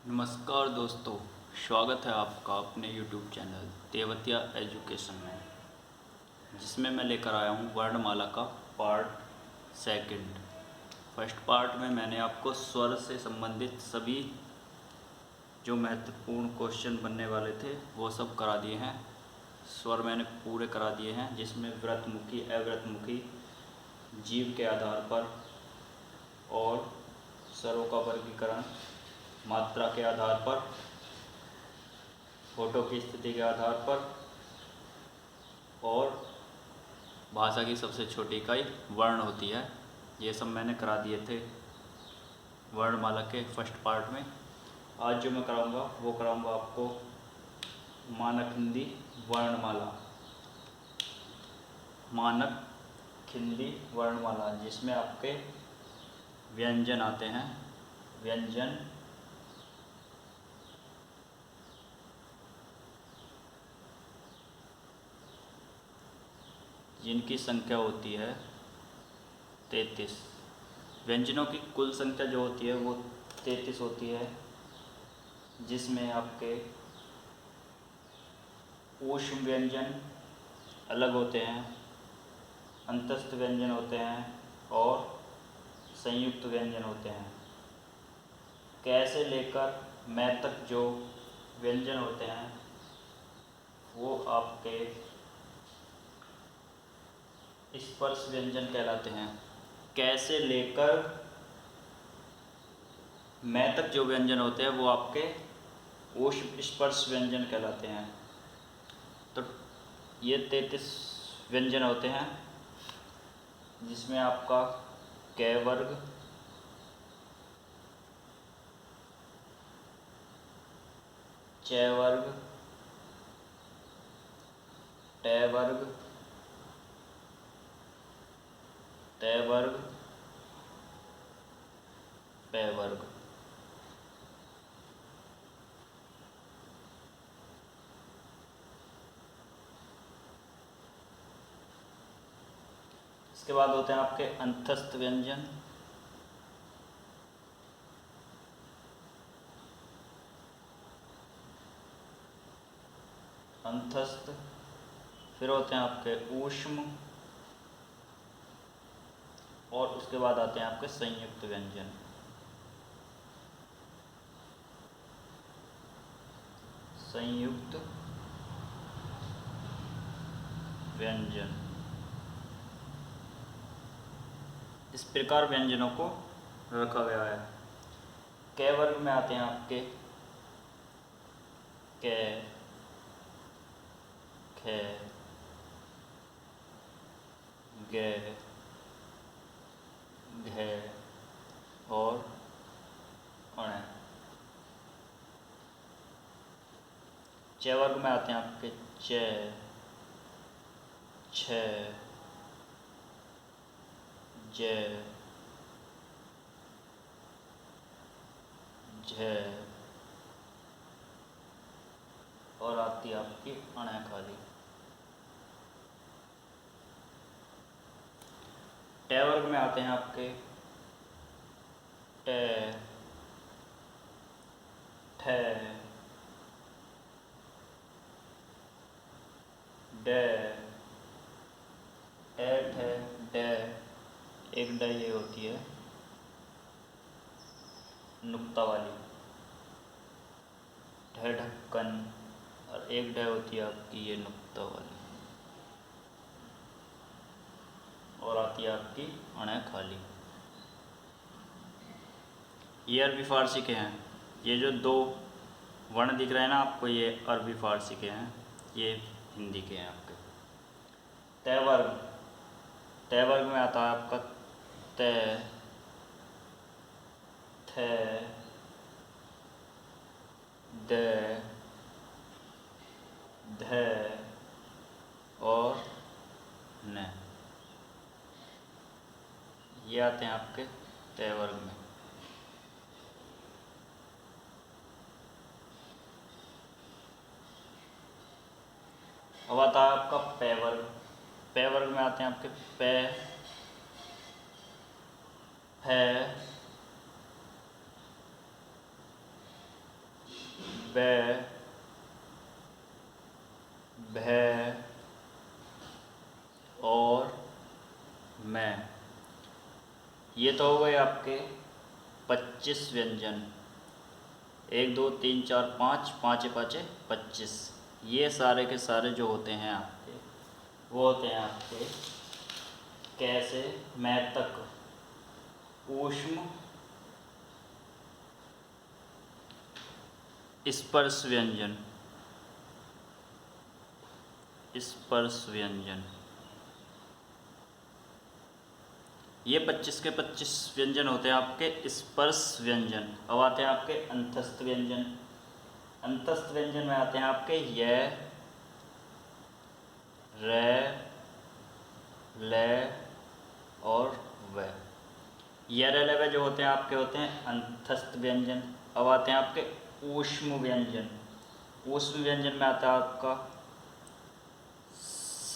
नमस्कार दोस्तों, स्वागत है आपका अपने YouTube चैनल तेवतिया एजुकेशन में, जिसमें मैं लेकर आया हूँ वर्णमाला का पार्ट सेकंड। फर्स्ट पार्ट में मैंने आपको स्वर से संबंधित सभी जो महत्वपूर्ण क्वेश्चन बनने वाले थे वो सब करा दिए हैं। स्वर मैंने पूरे करा दिए हैं, जिसमें व्रतमुखी, अव्रतमुखी, जीव के आधार पर और स्वरों का वर्गीकरण मात्रा के आधार पर, फोटो की स्थिति के आधार पर और भाषा की सबसे छोटी इकाई वर्ण होती है। ये सब मैंने करा दिए थे वर्णमाला के फर्स्ट पार्ट में। आज जो मैं कराऊंगा वो कराऊंगा आपको मानक हिंदी वर्णमाला, मानक हिंदी वर्णमाला, जिसमें आपके व्यंजन आते हैं। व्यंजन जिनकी संख्या होती है 33। व्यंजनों की कुल संख्या जो होती है वो 33 होती है, जिसमें आपके ऊष्म व्यंजन अलग होते हैं, अंतस्थ व्यंजन होते हैं और संयुक्त व्यंजन होते हैं। कै से लेकर मैं तक जो व्यंजन होते हैं वो आपके स्पर्श व्यंजन कहलाते हैं। कै से लेकर मैं तक जो व्यंजन होते हैं वो आपके ऊष्म स्पर्श व्यंजन कहलाते हैं। तो ये 33 व्यंजन होते हैं, जिसमें आपका कै वर्ग, चै वर्ग, टै वर्ग, तै वर्ग, पै वर्ग। इसके बाद होते हैं आपके अंतस्थ व्यंजन। अंतस्थ, फिर होते हैं आपके ऊष्म और उसके बाद आते हैं आपके संयुक्त व्यंजन। संयुक्त व्यंजन, इस प्रकार व्यंजनों को रखा गया है। कै वर्ग में आते हैं आपके कै, खे, गे, घे और अणे। चै वर्ग में आते हैं आपके चै, छे, जे, झे और आती है आपकी अणे खाली। टै वर्ग में आते हैं आपके टै, ठै, डै, टै, ठै, डै, एक डै ये होती है नुक्ता वाली, ढै ढक्कन, और एक डै होती है आपकी ये नुक्ता वाली, और आती है आपकी अणे खाली। ये अरबी फारसी के हैं। ये जो दो वर्ण दिख रहे हैं ना आपको, ये अरबी फारसी के हैं, ये हिंदी के हैं आपके। तै वर्ग, तै वर्ग में आता है आपका तै, थै, दै, धै और नै। ये आते हैं आपके तै वर्ग में। अब आता है आपका पै वर्ग। पै वर्ग में आते हैं आपके पै, फै, बै, भै और मैं। ये तो हो गए आपके 25 व्यंजन। 1 2 3 4 5, पाँचे पाँचे 25। ये सारे के सारे जो होते हैं आपके, वो होते हैं आपके कैसे, मैं तक, ऊष्म, स्पर्श व्यंजन, स्पर्श व्यंजन। ये 25 के 25 व्यंजन होते हैं आपके स्पर्श व्यंजन। अब आते हैं आपके अंतस्थ व्यंजन। अंतस्थ व्यंजन में आते हैं आपके य, रै, लै और व। य, रै, लै, व जो होते हैं आपके होते हैं अंतस्थ व्यंजन। अब आते हैं आपके ऊष्म व्यंजन। ऊष्म व्यंजन में आता है आपका स,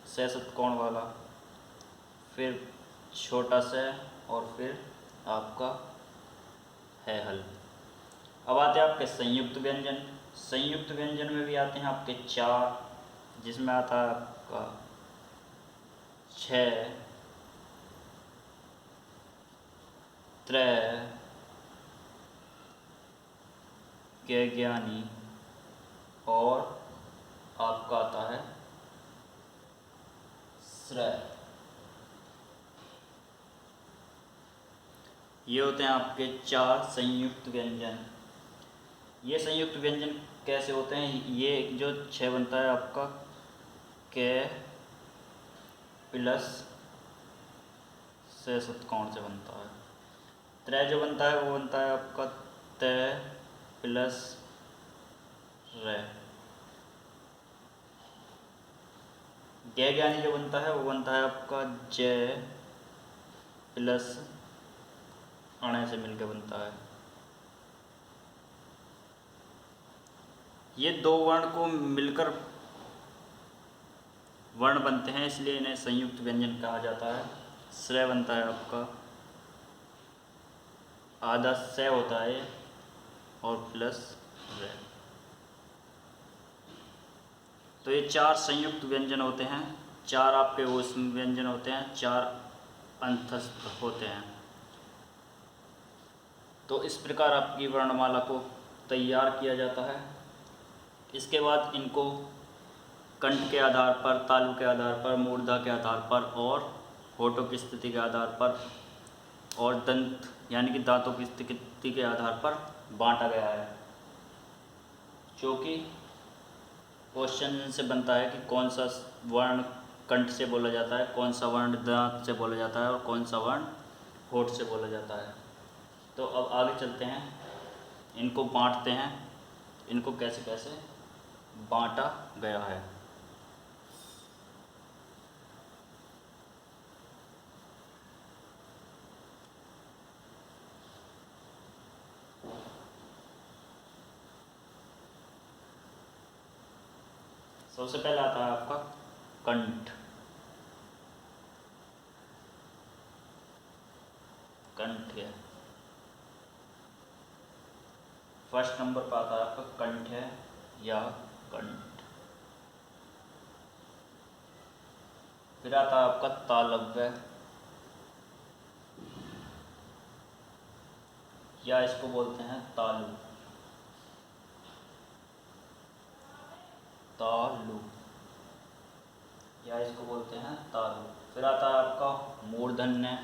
से षटकोण वाला, फिर छोटा स और फिर आपका है हल। अब आते हैं आपके संयुक्त व्यंजन। संयुक्त व्यंजन में भी आते हैं आपके 4, जिसमें आता है आपका 6, त्रै, ज्ञानी और आपका आता है श्रय। ये होते हैं आपके 4 संयुक्त व्यंजन। ये संयुक्त व्यंजन कैसे होते हैं? ये जो 6 बनता है आपका कै प्लस से षटकोण से बनता है। त्रै जो बनता है वो बनता है आपका तै प्लस रै। ज्ञानी जो बनता है वो बनता है आपका जय प्लस अणे से मिलकर बनता है। ये 2 वर्ण को मिलकर वर्ण बनते हैं, इसलिए इन्हें संयुक्त व्यंजन कहा जाता है। श्रय बनता है आपका आधा स होता है और प्लस रै। तो ये 4 संयुक्त व्यंजन होते हैं, 4 आपके ऊष्म व्यंजन होते हैं, 4 अंतस्थ होते हैं। तो इस प्रकार आपकी वर्णमाला को तैयार किया जाता है। इसके बाद इनको कंठ के आधार पर, तालु के आधार पर, मूर्धा के आधार पर और होठों की स्थिति के आधार पर और दंत यानी कि दांतों की स्थिति के आधार पर बांटा गया है, जो कि क्वेश्चन से बनता है कि कौन सा वर्ण कंठ से बोला जाता है, कौन सा वर्ण दांत से बोला जाता है और कौन सा वर्ण होठ से बोला जाता है। तो अब आगे चलते हैं, इनको बांटते हैं, इनको कैसे कैसे बांटा गया है। सबसे पहला आता है आपका कंठ। कंठ है फर्स्ट नंबर पर आता है आपका कंठ है या कंठ। फिर आता है आपका तालव्य या इसको बोलते हैं तालु। तालु या इसको बोलते हैं तालु। फिर आता है आपका मूर्धन्य।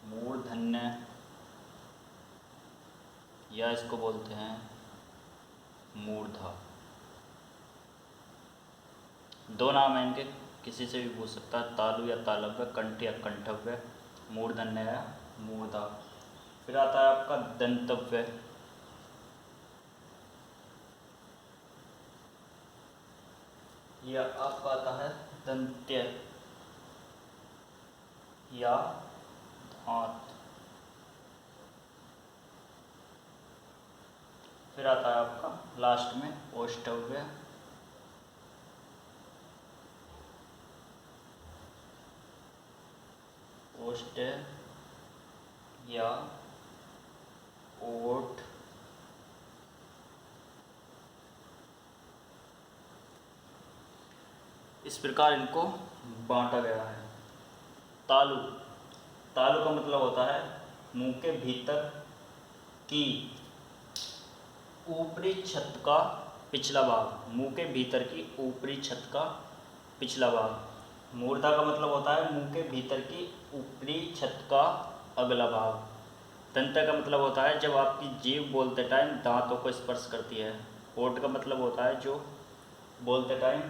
मूर्धन्य या इसको बोलते हैं मूर्धा। 2 नाम है इनके, किसी से भी पूछ सकता है, तालु या तालव्य, कंठ या कंठव्य, मूर्धन्य या मूर्धा। फिर आता है आपका दंतव्य। यह आपका आता है दंत्य या दांत। फिर आता है आपका लास्ट में ओष्ठव्य। ओष्ठ या ओठ, इस प्रकार इनको बांटा गया है। तालु, तालु का मतलब होता है मुंह के भीतर की ऊपरी छत का पिछला भाग, मुंह के भीतर की ऊपरी छत का पिछला भाग। मूर्धा का मतलब होता है मुंह के भीतर की ऊपरी छत का अगला भाग। दंत का मतलब होता है जब आपकी जीभ बोलते टाइम दांतों को स्पर्श करती है। होठ का मतलब होता है जो बोलते टाइम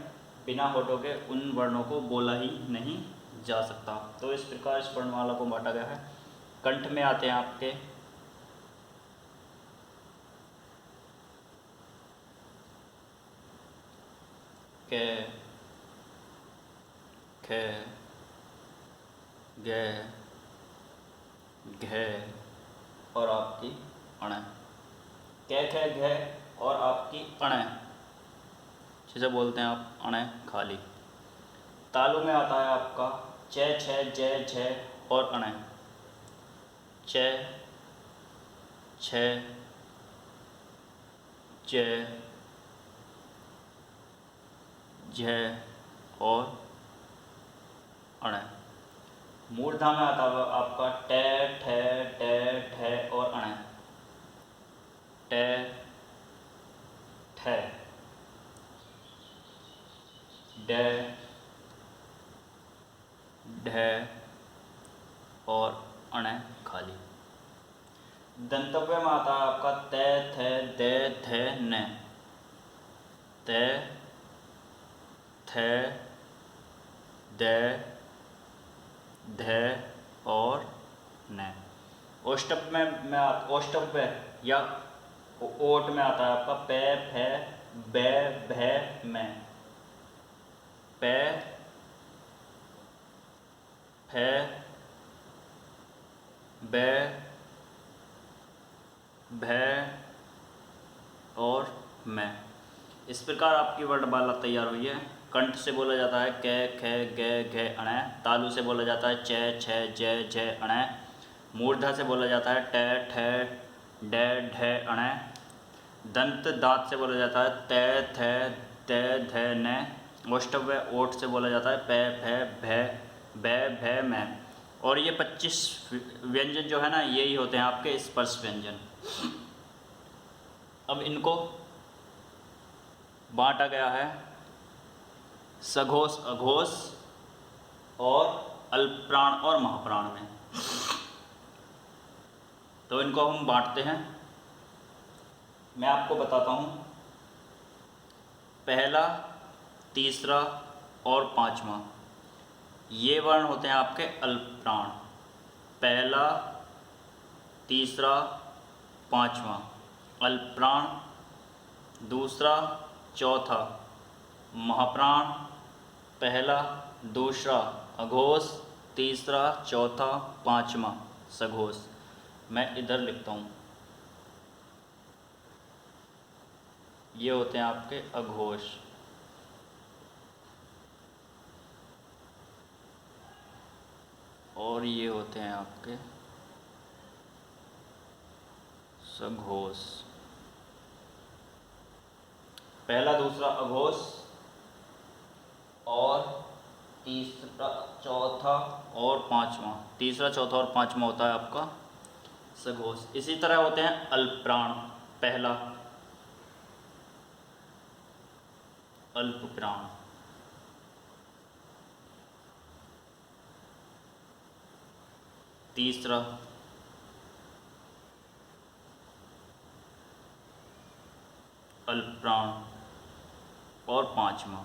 बिना होठों के उन वर्णों को बोला ही नहीं जा सकता। तो इस प्रकार इस वर्णमाला को बांटा गया है। कंठ में आते हैं आपके क, ख, ग, घ और आपकी अण। क, ख, घ और आपकी अण, जिसे बोलते हैं आप अण खाली। तालु में आता है आपका च, छ, ज, झ और अण। च, छ, ज, झ और अण। मूर्धा में आता है आपका ट, ठ, ड, ढ और अण। ट, ठ, ड, ढ और अण खाली। दंतव्य में आता है आपका त, थ, द, ध, न। त, थ, द, ध और न। ओष्ठव्य में ओष्ठव्य या ओट में आता है आपका प, फ, ब, भ, म। प, फ, ब, भ और म। इस प्रकार आपकी वर्णमाला तैयार हुई है। कंठ से बोला जाता है क, ख, ग, घ, अण। तालु से बोला जाता है च, छ, ज, झ, अण। मूर्धा से बोला जाता है ट, ठ, ड, ढ, अण। दंत दांत से बोला जाता है त, थ, द, ध, न। ओष्ठव्य ओठ से बोला जाता है प, फ, भ, ब, भ, म। और ये 25 व्यंजन जो है ना, यही होते हैं आपके स्पर्श व्यंजन। अब इनको बांटा गया है सघोष, अघोष और अल्पप्राण और महाप्राण में। तो इनको हम बांटते हैं। मैं आपको बताता हूँ। पहला, तीसरा और पांचवा, ये वर्ण होते हैं आपके अल्पप्राण। पहला, तीसरा, पांचवा अल्पप्राण। दूसरा, चौथा महाप्राण। पहला, दूसरा अघोष, तीसरा, चौथा, पांचवा सघोष। मैं इधर लिखता हूँ, ये होते हैं आपके अघोष। और ये होते हैं आपके सघोष। पहला, दूसरा अघोष और तीसरा, चौथा और पांचवा। तीसरा, चौथा और पांचवा होता है आपका सघोष। इसी तरह होते हैं अल्पप्राण। पहला अल्पप्राण, तीसरा अल्पप्राण और पांचवा।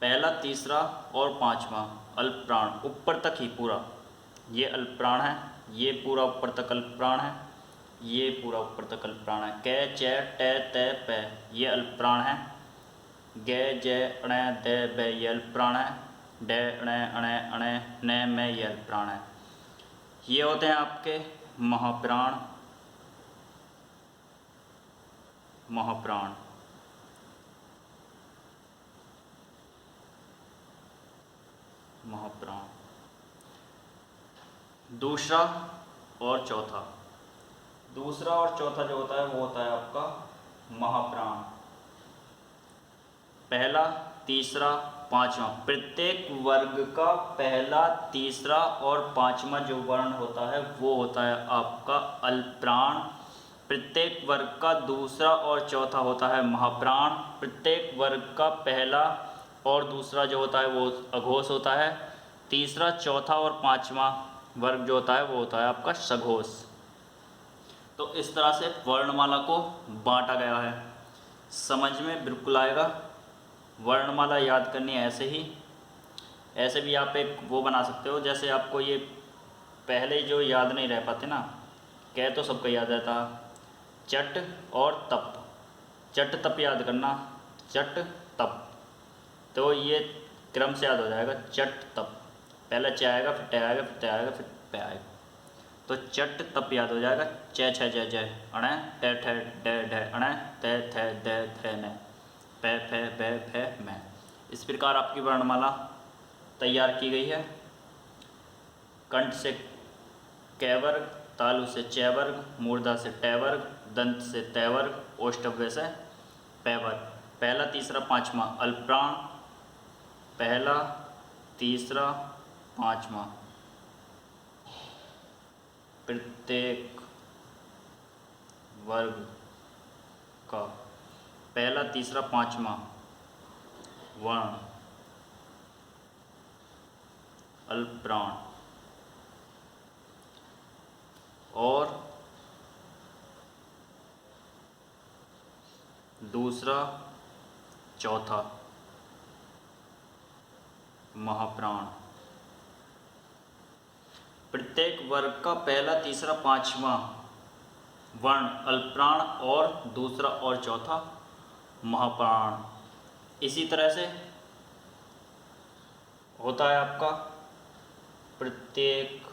पहला, तीसरा और पांचवा अल्पप्राण ऊपर तक ही पूरा, ये अल्पप्राण है, ये पूरा ऊपर तक अल्पप्राण है, ये पूरा ऊपर तक अल्पप्राण है। क, च, ट, त, प ये अल्पप्राण है। ग, ज, अण, द, ब ये अल्पप्राण है। ड, अण, अण, न, म ये अल्पप्राण है। ये होते हैं आपके महाप्राण। महाप्राण महाप्राण। दूसरा और चौथा, दूसरा और चौथा जो होता है वो होता है आपका महाप्राण। पहला, तीसरा, पांचवा, प्रत्येक वर्ग का पहला, तीसरा और पांचवा जो वर्ण होता है वो होता है आपका अल्पप्राण। प्रत्येक वर्ग का दूसरा और चौथा होता है महाप्राण। प्रत्येक वर्ग का पहला और दूसरा जो होता है वो अघोष होता है। तीसरा, चौथा और पांचवा वर्ग जो होता है वो होता है आपका सघोष। तो इस तरह से वर्णमाला को बांटा गया है। समझ में बिल्कुल आएगा। वर्णमाला याद करनी है ऐसे ही। ऐसे भी आप एक वो बना सकते हो, जैसे आपको ये पहले जो याद नहीं रह पाते ना, कह तो सबको याद रहता, चट और तप। चट तप याद करना, चट तप, तो ये क्रम से याद हो जाएगा। चट तप, पहले च आएगा, फिर ट आएगा, फिर त आएगा, फिर प आएगा, तो चट तप याद हो जाएगा। च छ ज ज अण, ट ठ ड ढ अण, त थ द थ न, प फ ब फ म। इस प्रकार आपकी वर्णमाला तैयार की गई है। कंठ से क वर्ग, तालु से च वर्ग, मूर्धा से ट वर्ग, दंत से त वर्ग, ओष्ठव्य से प वर्ग। पहला, तीसरा, पांचवा अल्पप्राण, पहला, तीसरा, पांचवा। प्रत्येक वर्ग का पहला, तीसरा, पांचवा वर्ण अल्पप्राण और दूसरा, चौथा महाप्राण। प्रत्येक वर्ग का पहला, तीसरा, पांचवा वर्ण अल्पप्राण और दूसरा और चौथा महाप्राण। इसी तरह से होता है आपका प्रत्येक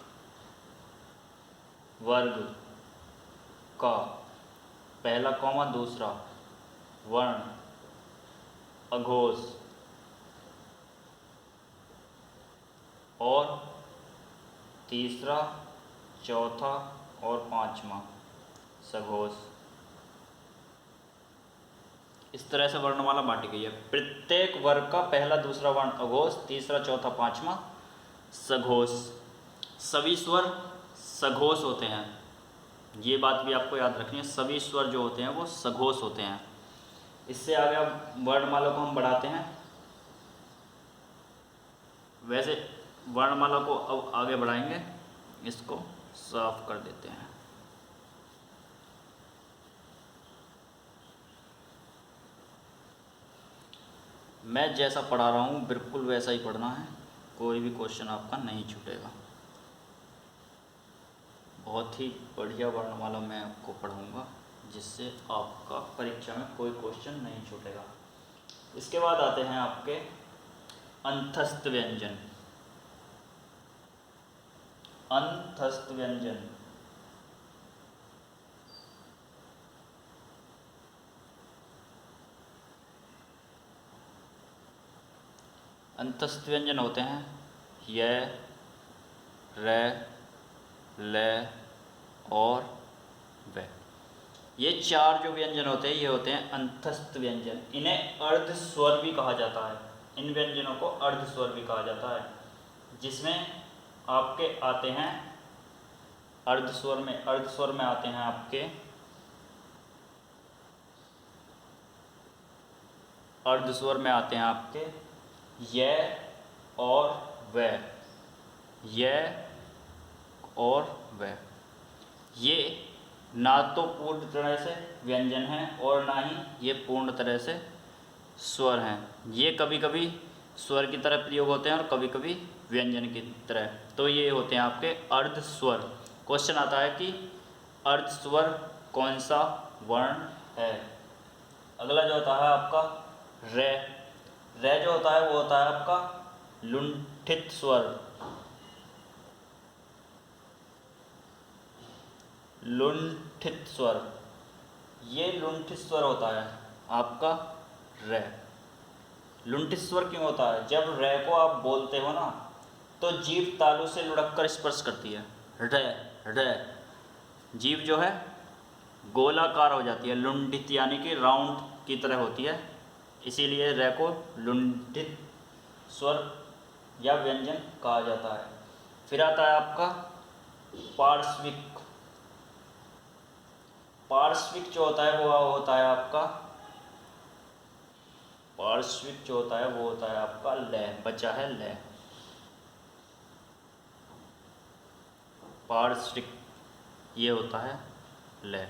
वर्ग का पहला कॉमा दूसरा वर्ण अघोष और तीसरा, चौथा और पांचवा सघोष। इस तरह से वर्णमाला बांटी गई है। प्रत्येक वर्ग का पहला, दूसरा वर्ण अघोष, तीसरा, चौथा, पांचवा सघोष। सभी स्वर सघोष होते हैं, ये बात भी आपको याद रखनी है। सभी स्वर जो होते हैं वो सघोष होते हैं। इससे आगे अब वर्णमाला को हम बढ़ाते हैं। वैसे वर्णमाला को अब आगे बढ़ाएंगे, इसको साफ कर देते हैं। मैं जैसा पढ़ा रहा हूँ बिल्कुल वैसा ही पढ़ना है, कोई भी क्वेश्चन आपका नहीं छूटेगा। बहुत ही बढ़िया वर्णमाला मैं आपको पढ़ाऊँगा, जिससे आपका परीक्षा में कोई क्वेश्चन नहीं छूटेगा। इसके बाद आते हैं आपके अंतस्थ व्यंजन। अंतस्थ व्यंजन अंतस्थ व्यंजन होते हैं य, र, ल और व। ये चार जो व्यंजन होते हैं ये होते हैं अंतस्थ व्यंजन। इन्हें अर्ध स्वर भी कहा जाता है। इन व्यंजनों को अर्ध स्वर भी कहा जाता है, जिसमें आपके आते हैं अर्ध स्वर में आते हैं आपके अर्ध स्वर में आते हैं आपके य और व, य और व। ये ना तो पूर्ण तरह से व्यंजन हैं और ना ही ये पूर्ण तरह से स्वर हैं। ये कभी कभी स्वर की तरह प्रयोग होते हैं और कभी कभी व्यंजन की तरह। तो ये होते हैं आपके अर्ध स्वर। क्वेश्चन आता है कि अर्ध स्वर कौन सा वर्ण है। अगला जो होता है आपका रे। रे जो होता है वो होता है आपका लुंठित स्वर। लुंठित स्वर, ये लुंठित स्वर होता है आपका रे। लुंठित स्वर क्यों होता है? जब रे को आप बोलते हो ना तो जीभ तालु से लुढ़क कर स्पर्श करती है। रे रे, जीभ जो है गोलाकार हो जाती है, लुंडित यानी कि राउंड की तरह होती है, इसीलिए रे को लुंडित स्वर या व्यंजन कहा जाता है। फिर आता है आपका पार्श्विक। पार्श्विक जो होता है वो होता है आपका, पार्श्विक जो होता है वो होता है आपका लय, बचा है लय। पार्श्विक ये होता है लय।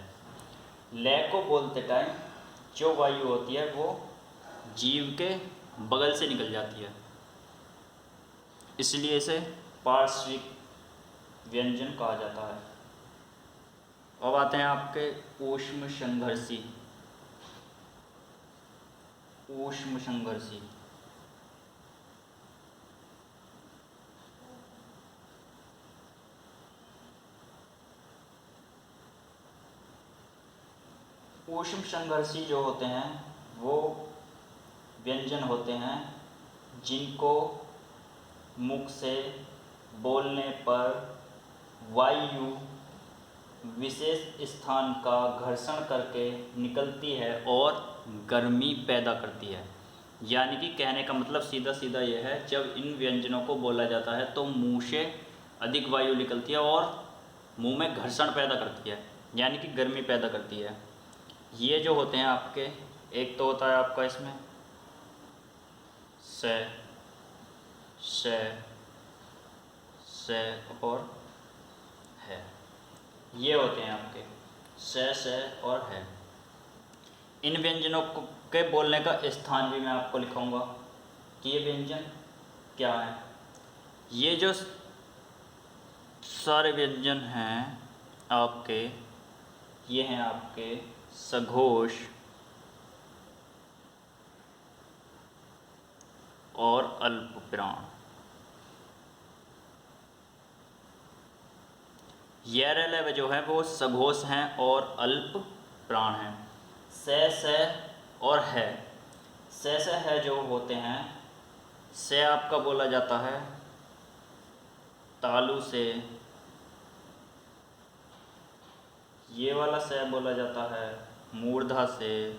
लय को बोलते टाइम जो वायु होती है वो जीव के बगल से निकल जाती है, इसलिए इसे पार्श्विक व्यंजन कहा जाता है। अब आते हैं आपके ऊष्म संघर्षी। ऊष्म संघर्षी ऊष्म संघर्षी जो होते हैं वो व्यंजन होते हैं जिनको मुख से बोलने पर वायु विशेष स्थान का घर्षण करके निकलती है और गर्मी पैदा करती है। यानी कि कहने का मतलब सीधा सीधा यह है, जब इन व्यंजनों को बोला जाता है तो मुंह से अधिक वायु निकलती है और मुंह में घर्षण पैदा करती है, यानी कि गर्मी पैदा करती है। ये जो होते हैं आपके, एक तो होता है आपका इसमें से और है, ये होते हैं आपके से और है। इन व्यंजनों के बोलने का स्थान भी मैं आपको लिखाऊंगा कि ये व्यंजन क्या है। ये जो सारे व्यंजन हैं आपके, ये हैं आपके सघोष और अल्प प्राण। ये जो है वो सघोष हैं और अल्प प्राण हैं। से और है, से है जो होते हैं, से आपका बोला जाता है तालु से, ये वाला से बोला जाता है मूर्धा से,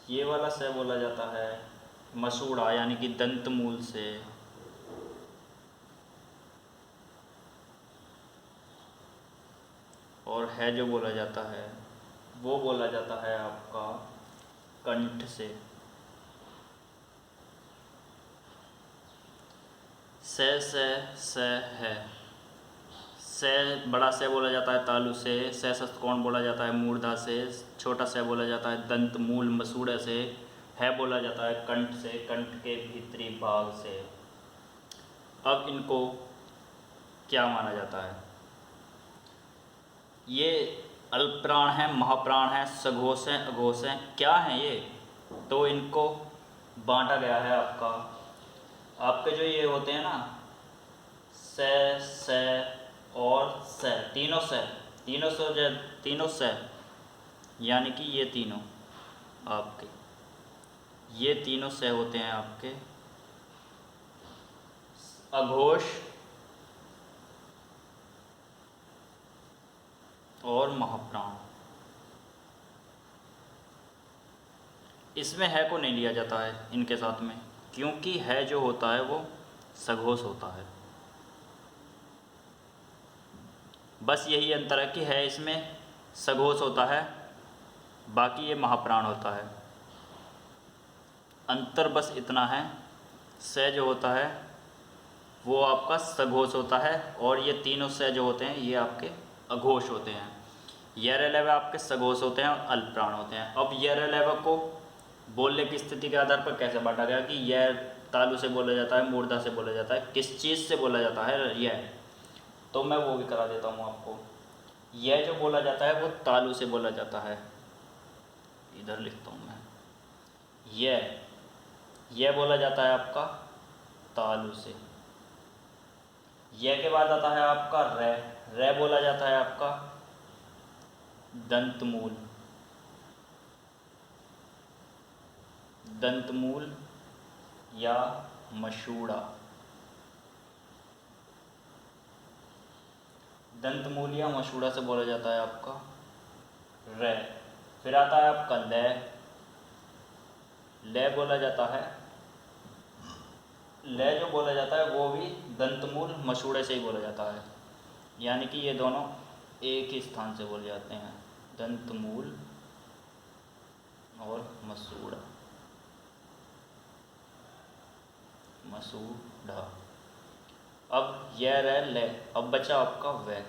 ये वाला से बोला जाता है मसूड़ा यानी कि दंत मूल से, और है जो बोला जाता है वो बोला जाता है आपका कंठ से। से है, से बड़ा से बोला जाता है तालु से, षष्ठकोण बोला जाता है मूर्धा से, छोटा से बोला जाता है दंत मूल मसूड़े से, है बोला जाता है कंठ से, कंठ के भीतरी भाग से। अब इनको क्या माना जाता है? ये अल्पप्राण हैं, महाप्राण हैं, सघोष हैं, अघोष हैं, क्या हैं ये? तो इनको बांटा गया है आपके जो ये होते हैं ना से और से, तीनों से यानी कि ये तीनों आपके, ये तीनों से होते हैं आपके अघोष और महाप्राण। इसमें है को नहीं लिया जाता है इनके साथ में, क्योंकि है जो होता है वो सघोष होता है। बस यही अंतर है कि है इसमें सघोष होता है, बाकी ये महाप्राण होता है। अंतर बस इतना है, से जो होता है वो आपका सघोष होता है और ये तीनों से जो होते हैं ये आपके अघोष होते हैं। यरलेव आपके सघोष होते हैं और अल्पप्राण होते हैं। अब यरलेव को बोलने की स्थिति के आधार पर कैसे बांटा गया कि यह तालु से बोला जाता है, मूर्धा से बोला जाता है, किस चीज़ से बोला जाता है यह, तो मैं वो भी करा देता हूँ आपको। यह जो बोला जाता है वो तालु से बोला जाता है, इधर लिखता हूँ मैं, यह बोला जाता है आपका तालु से। यह के बाद आता है आपका रे बोला जाता है आपका दंतमूल या मसूड़ा। दंतमूल या मसूड़ा से बोला जाता है आपका रे। फिर आता है आपका ले। ले बोला जाता है, ले जो बोला जाता है वो भी दंतमूल मसूड़े से ही बोला जाता है, यानी कि ये दोनों एक ही स्थान से बोले जाते हैं, दंतमूल और मसूड़ा। मसूड़ा। अब यह रह ले, अब बचा आपका वह।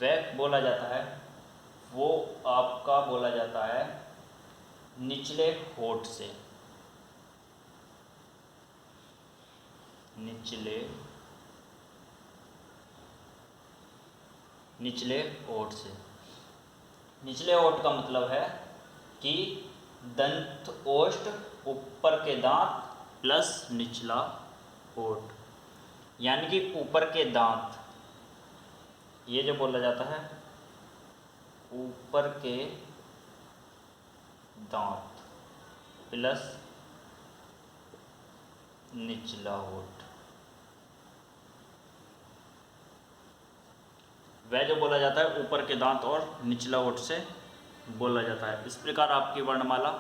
वह बोला जाता है, वो आपका बोला जाता है निचले होठ से। निचले होठ से। निचले होठ का मतलब है कि दंत ओष्ठ, ऊपर के दांत प्लस निचला होठ, यानी कि ऊपर के दांत, ये जो बोला जाता है ऊपर के दांत प्लस निचला होठ, वह जो बोला जाता है ऊपर के दांत और निचला होठ से बोला जाता है। इस प्रकार आपकी वर्णमाला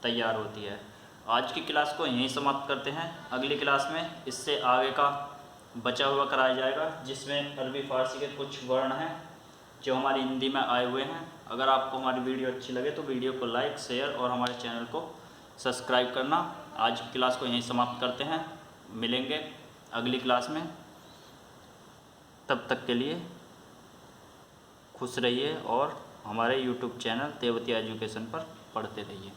तैयार होती है। आज की क्लास को यहीं समाप्त करते हैं। अगली क्लास में इससे आगे का बचा हुआ कराया जाएगा, जिसमें अरबी फारसी के कुछ वर्ण हैं जो हमारी हिंदी में आए हुए हैं। अगर आपको हमारी वीडियो अच्छी लगे तो वीडियो को लाइक, शेयर और हमारे चैनल को सब्सक्राइब करना। आज की क्लास को यहीं समाप्त करते हैं। मिलेंगे अगली क्लास में, तब तक के लिए खुश रहिए और हमारे YouTube चैनल तेवतिया एजुकेशन पर पढ़ते रहिए।